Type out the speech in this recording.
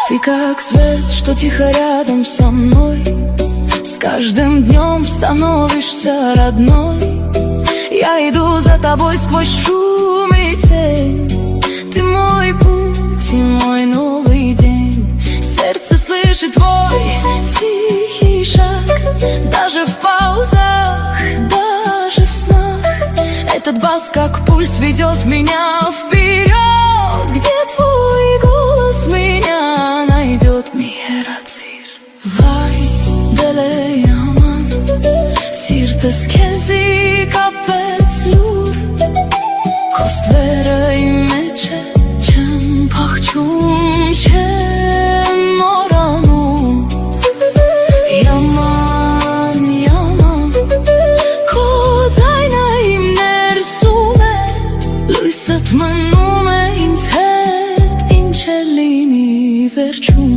Ты как свет, что тихо рядом со мной. С каждым днем становишься родной. Я иду за тобой сквозь шум и тень. Ты мой путь и мой новый день. Сердце слышит твой тихий шаг. Даже в паузах, даже в снах. Этот бас как пульс ведет меня вперед. Где твой голос меня найдет? Миерацир Vai dele yaman Sirtës kezi kapvet lur Kost vere ime qem Pahqum qem moranum Yaman, yaman Ko zajna im nersume Lujset më nume Inz het in qelini verqum